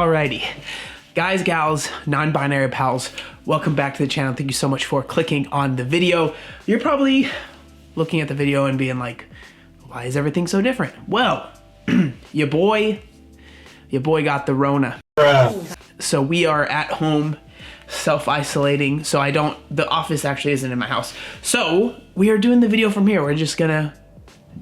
Alrighty, guys, gals, non-binary pals, welcome back to the channel. Thank you so much for clicking on the video. You're probably looking at the video and being like, why is everything so different? Well, your boy got the Rona. So we are at home, self-isolating. So the office actually isn't in my house. So we are doing the video from here. We're just gonna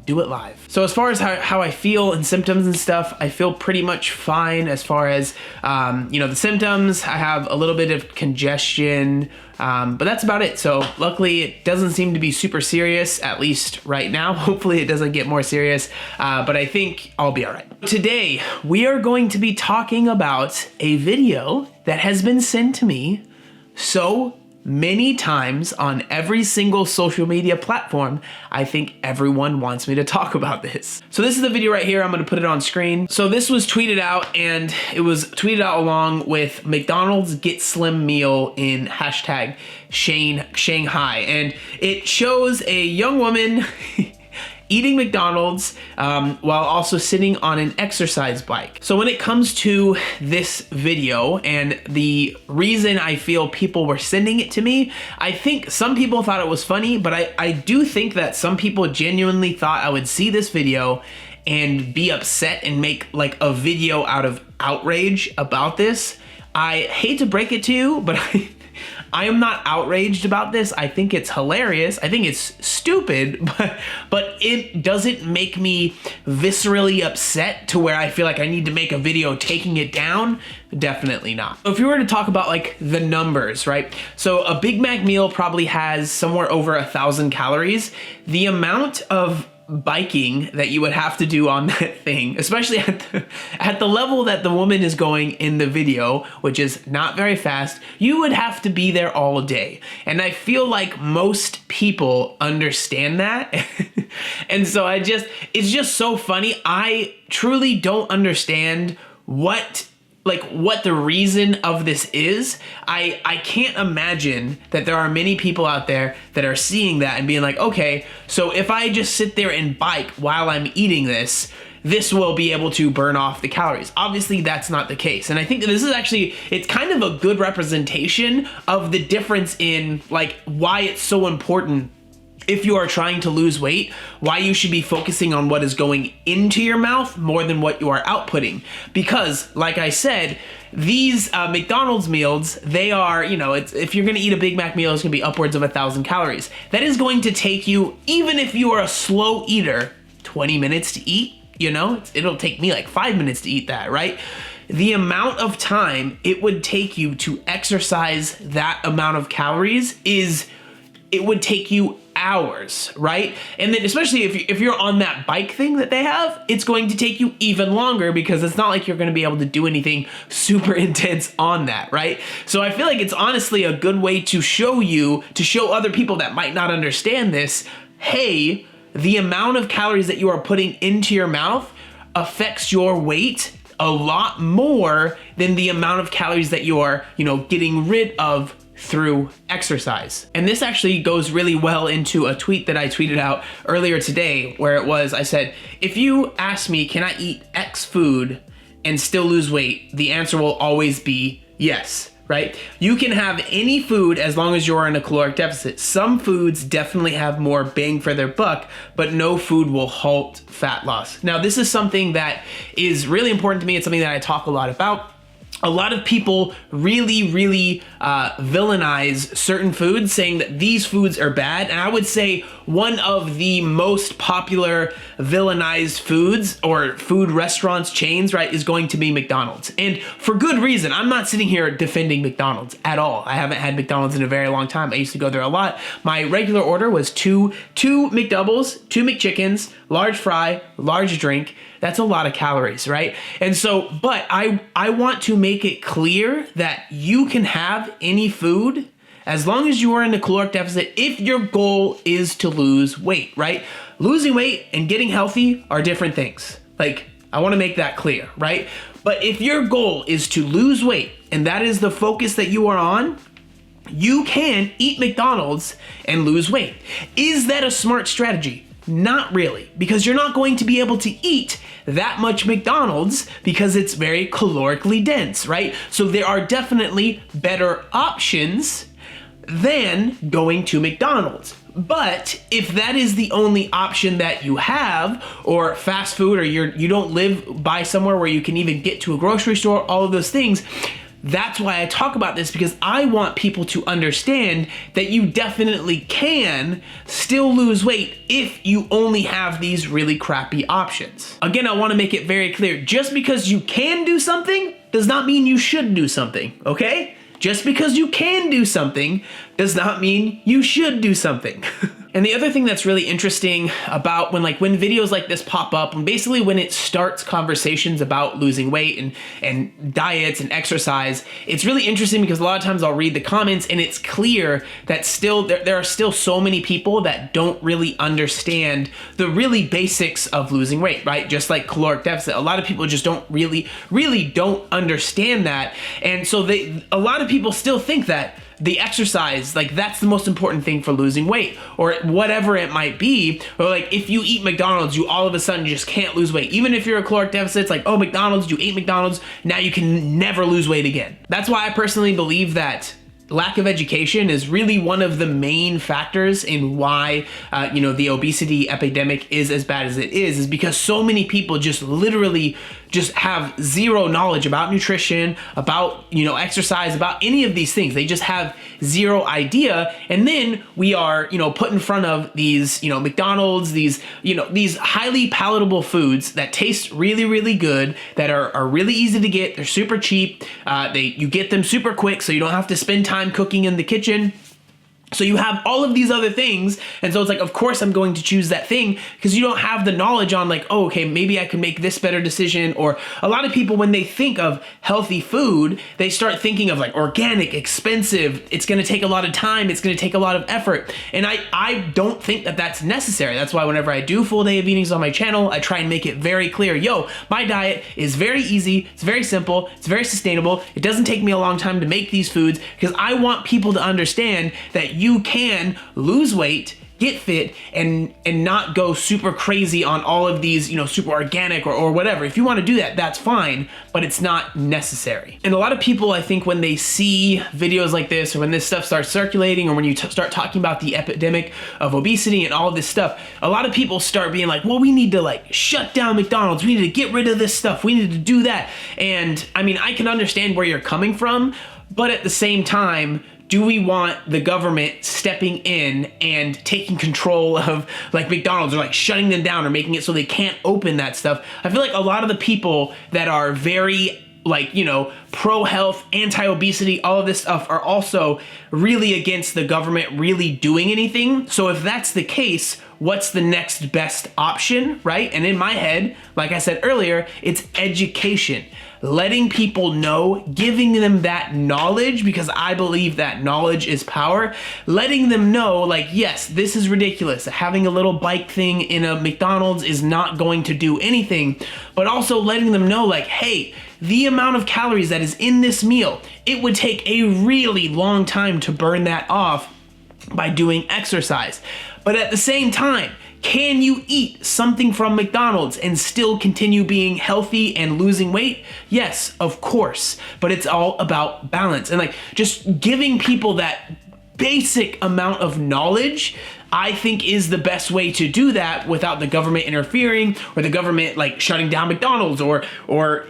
do it live. So as far as how I feel and symptoms and stuff, I feel pretty much fine as far as, the symptoms. I have a little bit of congestion, but that's about it. So luckily it doesn't seem to be super serious, at least right now. Hopefully it doesn't get more serious, but I think I'll be all right. Today, we are going to be talking about a video that has been sent to me so many times on every single social media platform. I think everyone wants me to talk about this. So this is the video right here. I'm gonna put it on screen. So this was tweeted out, and it was tweeted out along with McDonald's Get Slim meal in hashtag Shanghai. And it shows a young woman eating McDonald's while also sitting on an exercise bike. So when it comes to this video and the reason I feel people were sending it to me, I think some people thought it was funny, but I do think that some people genuinely thought I would see this video and be upset and make like a video out of outrage about this. I hate to break it to you, but I am not outraged about this. I think it's hilarious. I think it's stupid, but it doesn't make me viscerally upset to where I feel like I need to make a video taking it down. Definitely not. So if you were to talk about like the numbers, right? So a Big Mac meal probably has somewhere over 1,000 calories. The amount of biking that you would have to do on that thing, especially at the level that the woman is going in the video, which is not very fast, you would have to be there all day. And I feel like most people understand that. And so it's just so funny. I truly don't understand what the reason of this is. I can't imagine that there are many people out there that are seeing that and being like, okay, so if I just sit there and bike while I'm eating this will be able to burn off the calories. Obviously that's not the case. And I think that this is actually, it's kind of a good representation of the difference in like why it's so important if you are trying to lose weight, why you should be focusing on what is going into your mouth more than what you are outputting. Because, like I said, these McDonald's meals, they are, if you're gonna eat a Big Mac meal, it's gonna be upwards of 1,000 calories. That is going to take you, even if you are a slow eater, 20 minutes to eat, it'll take me like 5 minutes to eat that, right? The amount of time it would take you to exercise that amount of calories it would take you hours, right? And then especially if you're on that bike thing that they have, it's going to take you even longer because it's not like you're going to be able to do anything super intense on that, right? So I feel like it's honestly a good way to show other people that might not understand this, hey, the amount of calories that you are putting into your mouth affects your weight a lot more than the amount of calories that you are, getting rid of through exercise. And this actually goes really well into a tweet that I tweeted out earlier today where I said, if you ask me, can I eat X food and still lose weight? The answer will always be yes, right? You can have any food as long as you're in a caloric deficit. Some foods definitely have more bang for their buck, but no food will halt fat loss. Now, this is something that is really important to me. It's something that I talk a lot about. A lot of people really villainize certain foods, saying that these foods are bad. And I would say one of the most popular villainized foods or food restaurants chains, right, is going to be McDonald's. And for good reason. I'm not sitting here defending McDonald's at all. I haven't had McDonald's in a very long time. I used to go there a lot. My regular order was two McDoubles, 2 McChickens, large fry, large drink. That's a lot of calories, right? And so, but I want to make it clear that you can have any food as long as you are in a caloric deficit if your goal is to lose weight, right? Losing weight and getting healthy are different things. Like, I want to make that clear, right? But if your goal is to lose weight and that is the focus that you are on, you can eat McDonald's and lose weight. Is that a smart strategy? Not really, because you're not going to be able to eat that much McDonald's because it's very calorically dense, right? So there are definitely better options than going to McDonald's. But if that is the only option that you have, or fast food, or you don't live by somewhere where you can even get to a grocery store, all of those things, that's why I talk about this, because I want people to understand that you definitely can still lose weight if you only have these really crappy options. Again, I want to make it very clear, just because you can do something does not mean you should do something, okay? Just because you can do something does not mean you should do something. And the other thing that's really interesting about when videos like this pop up, and basically when it starts conversations about losing weight and diets and exercise, it's really interesting because a lot of times I'll read the comments and it's clear that still there are still so many people that don't really understand the really basics of losing weight, right? Just like caloric deficit. A lot of people just don't really don't understand that. And so a lot of people still think that the exercise, like, that's the most important thing for losing weight, or whatever it might be. Or like, if you eat McDonald's, you all of a sudden just can't lose weight. Even if you're a caloric deficit, it's like, oh, McDonald's, you ate McDonald's, now you can never lose weight again. That's why I personally believe that lack of education is really one of the main factors in why, the obesity epidemic is as bad as it is because so many people just literally just have zero knowledge about nutrition, about, exercise, about any of these things. They just have zero idea. And then we are, put in front of these, McDonald's, these highly palatable foods that taste really, really good, that are really easy to get. They're super cheap. You get them super quick, so you don't have to spend time cooking in the kitchen. So you have all of these other things, and so it's like, of course I'm going to choose that thing, because you don't have the knowledge on like, oh, okay, maybe I can make this better decision. Or a lot of people, when they think of healthy food, they start thinking of like organic, expensive, it's going to take a lot of time, it's going to take a lot of effort. And I don't think that that's necessary. That's why whenever I do full day of eatings on my channel, I try and make it very clear, my diet is very easy, it's very simple, it's very sustainable, it doesn't take me a long time to make these foods, because I want people to understand that you can lose weight, get fit, and not go super crazy on all of these, super organic or whatever. If you want to do that, that's fine, but it's not necessary. And a lot of people, I think, when they see videos like this, or when this stuff starts circulating, or when you start talking about the epidemic of obesity and all this stuff, a lot of people start being like, well, we need to shut down McDonald's. We need to get rid of this stuff. We need to do that. And I mean, I can understand where you're coming from, but at the same time, do we want the government stepping in and taking control of McDonald's, or shutting them down, or making it so they can't open that stuff? I feel like a lot of the people that are very pro-health, anti-obesity, all of this stuff, are also really against the government really doing anything. So if that's the case, what's the next best option, right? And in my head, like I said earlier, it's education. Letting people know, giving them that knowledge, because I believe that knowledge is power. Letting them know, yes, this is ridiculous. Having a little bike thing in a McDonald's is not going to do anything. But also letting them know, hey, the amount of calories that is in this meal, it would take a really long time to burn that off by doing exercise. But at the same time, can you eat something from McDonald's and still continue being healthy and losing weight? Yes, of course. But it's all about balance. And just giving people that basic amount of knowledge, I think, is the best way to do that without the government interfering, or the government shutting down McDonald's, or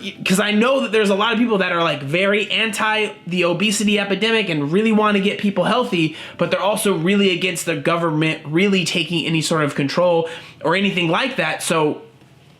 because I know that there's a lot of people that are very anti the obesity epidemic and really want to get people healthy, but they're also really against the government really taking any sort of control or anything like that. So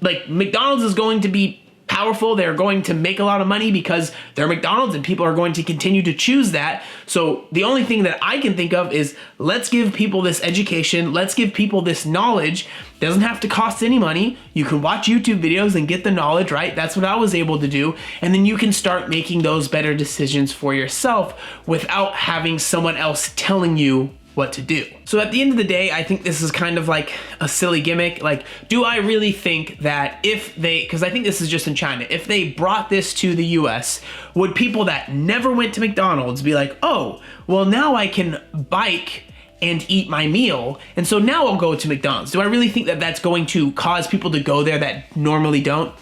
McDonald's is going to be powerful. They're going to make a lot of money because they're McDonald's, and people are going to continue to choose that. So the only thing that I can think of is, let's give people this education. Let's give people this knowledge. It doesn't have to cost any money. You can watch YouTube videos and get the knowledge, right? That's what I was able to do. And then you can start making those better decisions for yourself without having someone else telling you what to do. So at the end of the day, I think this is kind of a silly gimmick. Do I really think that because I think this is just in China, if they brought this to the US, would people that never went to McDonald's be like, oh, well, now I can bike and eat my meal. And so now I'll go to McDonald's. Do I really think that that's going to cause people to go there that normally don't?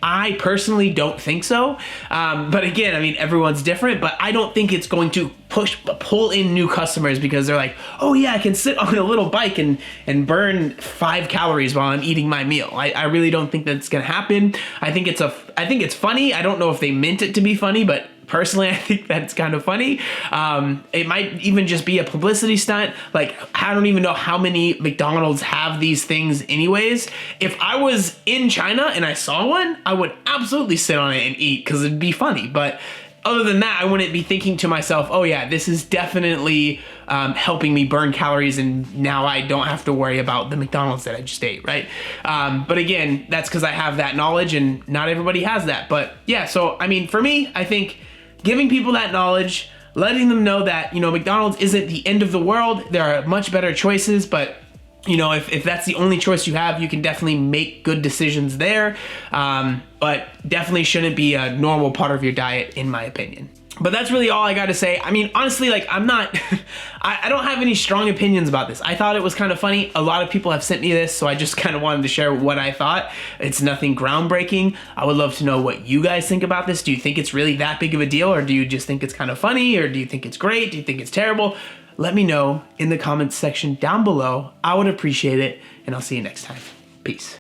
I personally don't think so. But again, I mean, everyone's different, but I don't think it's going to pull in new customers because they're like, oh yeah, I can sit on a little bike and burn 5 calories while I'm eating my meal. I really don't think that's gonna happen. I think it's funny. I don't know if they meant it to be funny, but personally, I think that's kind of funny. It might even just be a publicity stunt. Like, I don't even know how many McDonald's have these things anyways. If I was in China and I saw one, I would absolutely sit on it and eat because it'd be funny. But other than that, I wouldn't be thinking to myself, oh yeah, this is definitely helping me burn calories and now I don't have to worry about the McDonald's that I just ate, right? But again, that's because I have that knowledge and not everybody has that. But yeah, so I mean, for me, I think giving people that knowledge, letting them know that, you know, McDonald's isn't the end of the world. There are much better choices, but you know, if that's the only choice you have, you can definitely make good decisions there. But definitely shouldn't be a normal part of your diet, in my opinion. But that's really all I got to say. I mean, honestly, like, I'm not, I don't have any strong opinions about this. I thought it was kind of funny. A lot of people have sent me this, so I just kind of wanted to share what I thought. It's nothing groundbreaking. I would love to know what you guys think about this. Do you think it's really that big of a deal, or do you just think it's kind of funny, or do you think it's great? Do you think it's terrible? Let me know in the comments section down below. I would appreciate it, and I'll see you next time. Peace.